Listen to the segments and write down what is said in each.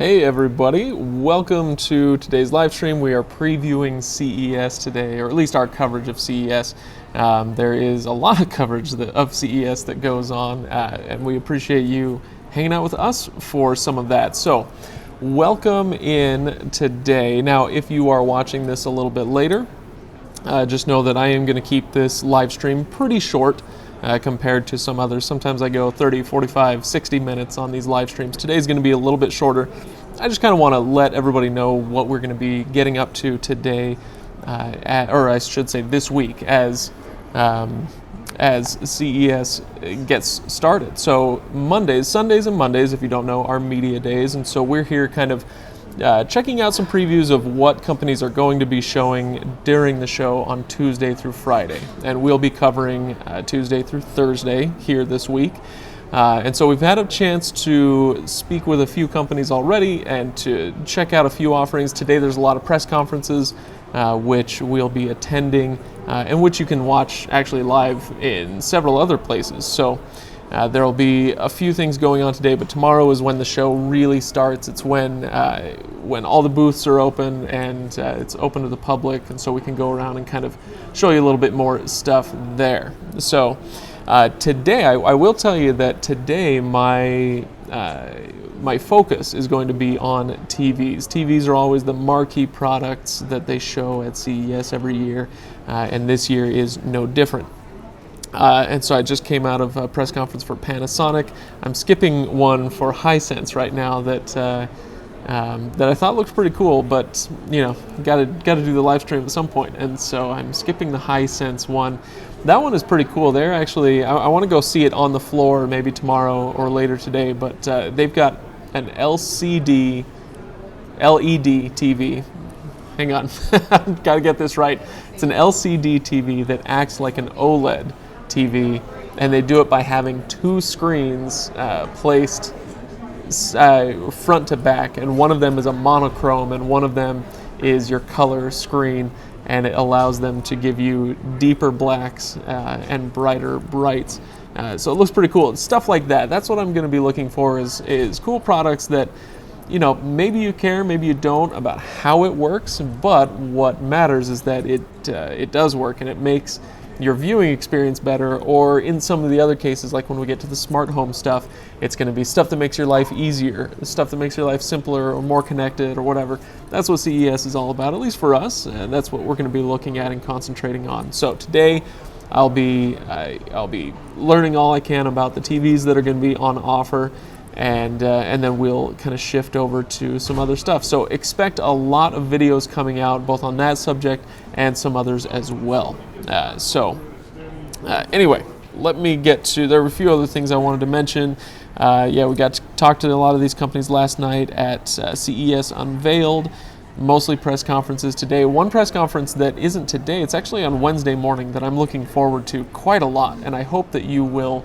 Hey everybody, welcome to today's live stream. We are previewing CES today, or at least our coverage of CES. There is a lot of coverage of CES that goes on, and we appreciate you hanging out with us for some of that. So, welcome in today. Now, if you are watching this a little bit later, just know that I am going to keep this live stream pretty short. Compared to some others. Sometimes I go 30, 45, 60 minutes on these live streams. Today's going to be a little bit shorter. I just kind of want to let everybody know what we're going to be getting up to today, or I should say this week, as CES gets started. So Sundays and Mondays, if you don't know, are media days, and so we're here kind of checking out some previews of what companies are going to be showing during the show on Tuesday through Friday. And we'll be covering Tuesday through Thursday here this week. And so we've had a chance to speak with a few companies already and to check out a few offerings. Today there's a lot of press conferences which we'll be attending and which you can watch actually live in several other places. So there will be a few things going on today, but tomorrow is when the show really starts. It's when all the booths are open and it's open to the public, and so we can go around and kind of show you a little bit more stuff there. So today, I will tell you that today my focus is going to be on TVs. TVs are always the marquee products that they show at CES every year, and this year is no different. And so I just came out of a press conference for Panasonic. I'm skipping one for Hisense right now that I thought looked pretty cool, but you know, got to do the live stream at some point, and so I'm skipping the Hisense one. That one is pretty cool. They're actually, I want to go see it on the floor maybe tomorrow or later today, but they've got an LED TV. Hang on, got to get this right. It's an LCD TV that acts like an OLED TV, and they do it by having two screens placed front to back, and one of them is a monochrome and one of them is your color screen, and it allows them to give you deeper blacks and brighter brights. So it looks pretty cool. Stuff like that. That's what I'm going to be looking for is cool products that, you know, maybe you care, maybe you don't about how it works, but what matters is that it does work and it makes your viewing experience better, or in some of the other cases, like when we get to the smart home stuff, it's going to be stuff that makes your life easier, stuff that makes your life simpler or more connected or whatever. That's what CES is all about, at least for us, and that's what we're going to be looking at and concentrating on. So today I'll be learning all I can about the TVs that are going to be on offer, and then we'll kind of shift over to some other stuff. So expect a lot of videos coming out both on that subject and some others as well. Anyway, let me get to, there were a few other things I wanted to mention. We got to talk to a lot of these companies last night at CES Unveiled, mostly press conferences today. One press conference that isn't today, it's actually on Wednesday morning, that I'm looking forward to quite a lot, and I hope that you will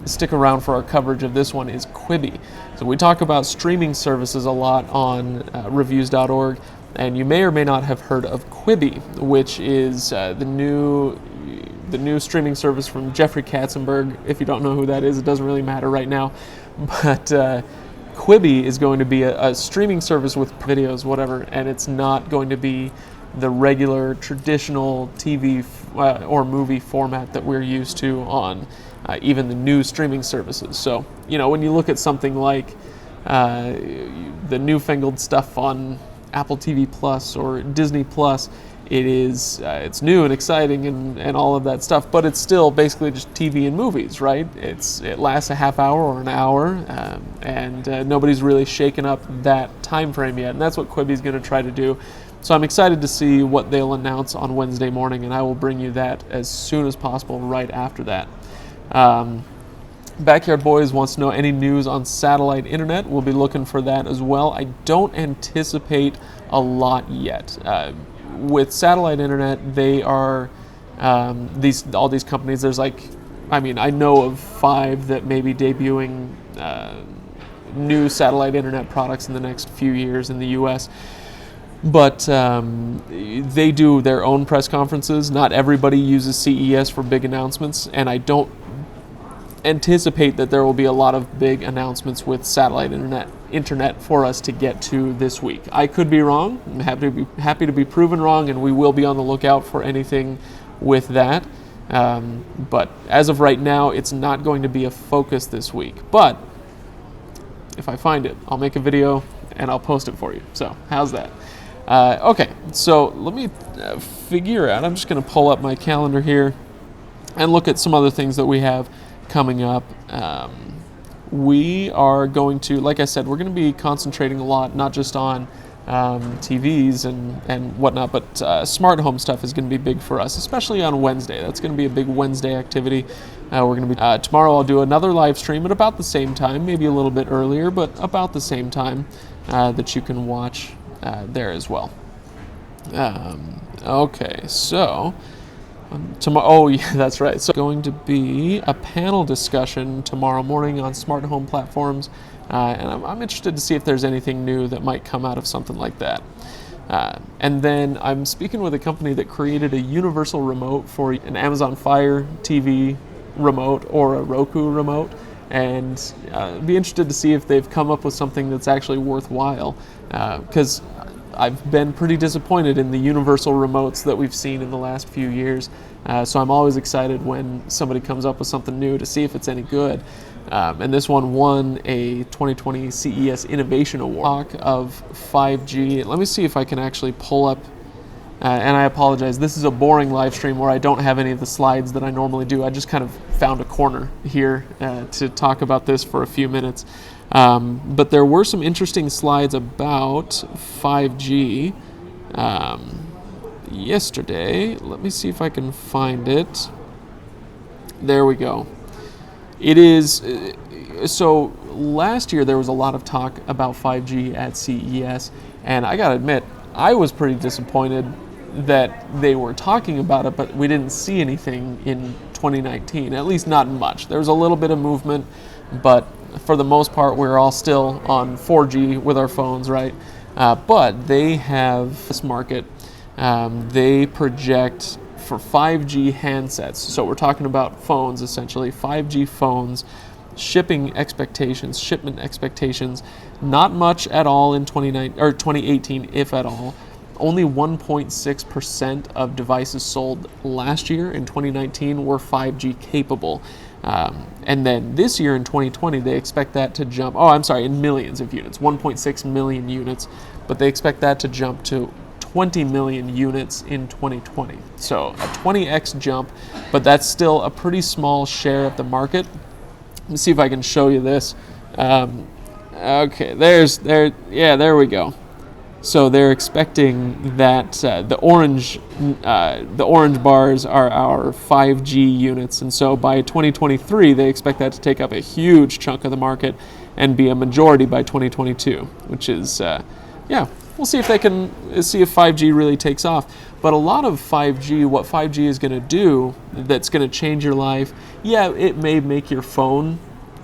stick around for our coverage of this one, is Quibi. So we talk about streaming services a lot on Reviews.org, and you may or may not have heard of Quibi, which is the new streaming service from Jeffrey Katzenberg. If you don't know who that is, it doesn't really matter right now, but Quibi is going to be a streaming service with videos, whatever, and it's not going to be the regular traditional TV or movie format that we're used to on even the new streaming services. So, you know, when you look at something like the newfangled stuff on Apple TV Plus or Disney Plus, it's new and exciting and all of that stuff, but it's still basically just TV and movies, right? It lasts a half hour or an hour, and nobody's really shaken up that time frame yet, and that's what Quibi's going to try to do. So I'm excited to see what they'll announce on Wednesday morning, and I will bring you that as soon as possible right after that. Backyard Boys wants to know any news on satellite internet. We'll be looking for that as well. I don't anticipate a lot yet. With satellite internet, they are all these companies. There's I know of 5 that may be debuting new satellite internet products in the next few years in the U.S. But they do their own press conferences. Not everybody uses CES for big announcements, and I don't anticipate that there will be a lot of big announcements with satellite internet for us to get to this week. I could be wrong. I'm happy to be proven wrong, and we will be on the lookout for anything with that. But as of right now, it's not going to be a focus this week. But if I find it, I'll make a video and I'll post it for you. So how's that? Okay, so let me figure out. I'm just going to pull up my calendar here and look at some other things that we have coming up. We are going to, like I said, we're going to be concentrating a lot, not just on TVs and whatnot, but smart home stuff is going to be big for us, especially on Wednesday. That's going to be a big Wednesday activity. We're going to be tomorrow. I'll do another live stream at about the same time, maybe a little bit earlier, but about the same time that you can watch there as well. Okay, so tomorrow. Oh, yeah, that's right. So going to be a panel discussion tomorrow morning on smart home platforms. And I'm interested to see if there's anything new that might come out of something like that. And then I'm speaking with a company that created a universal remote for an Amazon Fire TV remote or a Roku remote, and be interested to see if they've come up with something that's actually worthwhile, because I've been pretty disappointed in the universal remotes that we've seen in the last few years. So I'm always excited when somebody comes up with something new to see if it's any good. And this one won a 2020 CES Innovation Award. Talk of 5G. Let me see if I can actually pull up, and I apologize, this is a boring live stream where I don't have any of the slides that I normally do. I just kind of found a corner here to talk about this for a few minutes. But there were some interesting slides about 5G yesterday. Let me see if I can find it. There we go. It is, so last year there was a lot of talk about 5G at CES, and I gotta admit, I was pretty disappointed that they were talking about it, but we didn't see anything in 2019, at least not much. There was a little bit of movement, but for the most part, we're all still on 4G with our phones, right? But they have this market. They project for 5G handsets. So we're talking about phones, essentially, 5G phones, shipment expectations, not much at all in 2018, if at all. Only 1.6% of devices sold last year in 2019 were 5G capable. And then this year in 2020, they expect that to jump, in millions of units, 1.6 million units, but they expect that to jump to 20 million units in 2020. So a 20x jump, but that's still a pretty small share of the market. Let me see if I can show you this. Okay, there we go. So they're expecting that the orange bars are our 5G units, and so by 2023 they expect that to take up a huge chunk of the market and be a majority by 2022, which is we'll see if they can see if 5G really takes off. But a lot of 5G, what 5G is going to do that's going to change your life, it may make your phone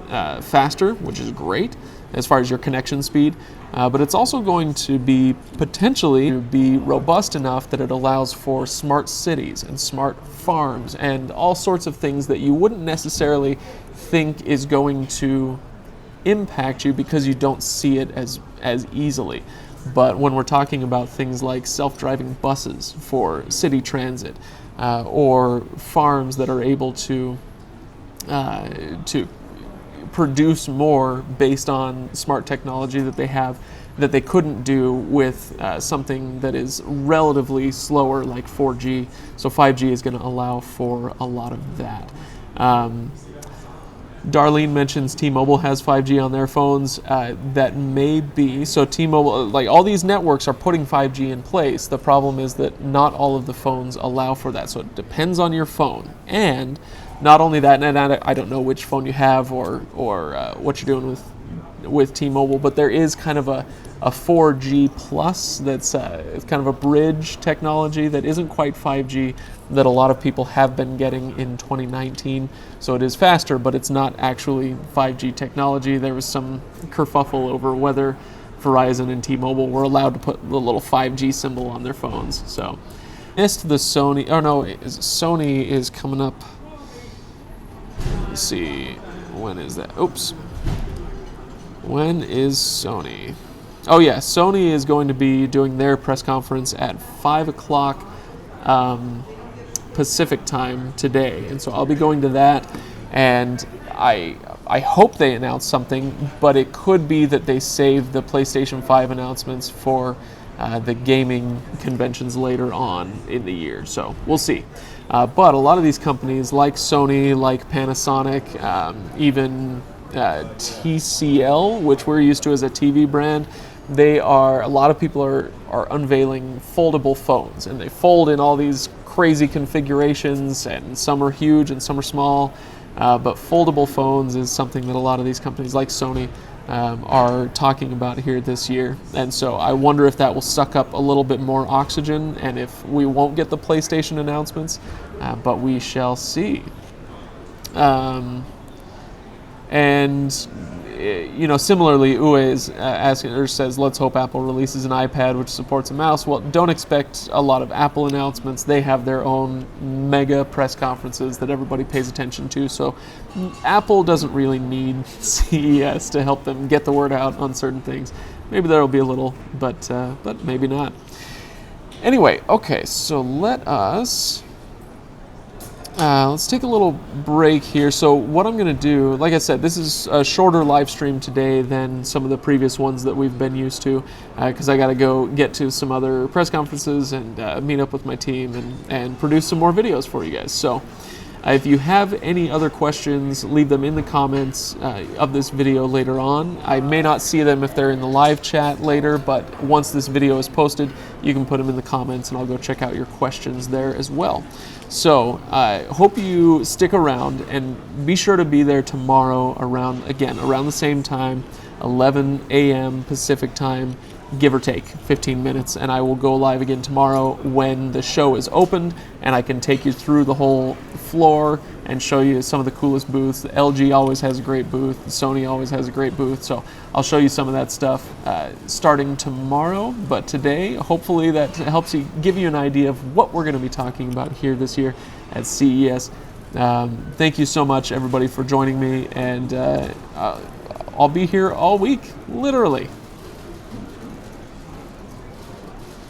faster, which is great as far as your connection speed, but it's also going to be potentially be robust enough that it allows for smart cities and smart farms and all sorts of things that you wouldn't necessarily think is going to impact you because you don't see it as easily. But when we're talking about things like self-driving buses for city transit, or farms that are able to produce more based on smart technology that they have that they couldn't do with something that is relatively slower like 4G. So 5G is going to allow for a lot of that. Darlene mentions T-Mobile has 5G on their phones. That may be, so T-Mobile, like all these networks are putting 5G in place. The problem is that not all of the phones allow for that. So it depends on your phone. And not only that, and I don't know which phone you have or what you're doing with T-Mobile, but there is kind of a 4G plus that's it's kind of a bridge technology that isn't quite 5G that a lot of people have been getting in 2019. So it is faster, but it's not actually 5G technology. There was some kerfuffle over whether Verizon and T-Mobile were allowed to put the little 5G symbol on their phones. So missed the Sony. Oh no, Sony is coming up. Let's see. When is that? Oops. When is Sony? Oh yeah, Sony is going to be doing their press conference at 5 o'clock Pacific time today, and so I'll be going to that, and I hope they announce something, but it could be that they save the PlayStation 5 announcements for the gaming conventions later on in the year, so we'll see. But a lot of these companies, like Sony, like Panasonic, even TCL, which we're used to as a TV brand, a lot of people are unveiling foldable phones, and they fold in all these crazy configurations, and some are huge and some are small, but foldable phones is something that a lot of these companies like Sony are talking about here this year, and so I wonder if that will suck up a little bit more oxygen, and if we won't get the PlayStation announcements, but we shall see. And similarly, Uwe is asking, or says, let's hope Apple releases an iPad which supports a mouse. Well, don't expect a lot of Apple announcements. They have their own mega press conferences that everybody pays attention to. So Apple doesn't really need CES to help them get the word out on certain things. Maybe there will be a little, but maybe not. Anyway, okay, so let's take a little break here. So what I'm going to do, like I said, this is a shorter live stream today than some of the previous ones that we've been used to, because I got to go get to some other press conferences and meet up with my team and produce some more videos for you guys. So if you have any other questions, leave them in the comments of this video later on. I may not see them if they're in the live chat later, but once this video is posted, you can put them in the comments and I'll go check out your questions there as well. So I hope you stick around, and be sure to be there tomorrow around the same time, 11 a.m. Pacific time, give or take 15 minutes, and I will go live again tomorrow when the show is opened, and I can take you through the whole floor and show you some of the coolest booths. The LG always has a great booth, the Sony always has a great booth, so I'll show you some of that stuff starting tomorrow. But today, hopefully that helps you, give you an idea of what we're going to be talking about here this year at CES. Thank you so much, everybody, for joining me, and I'll be here all week, literally.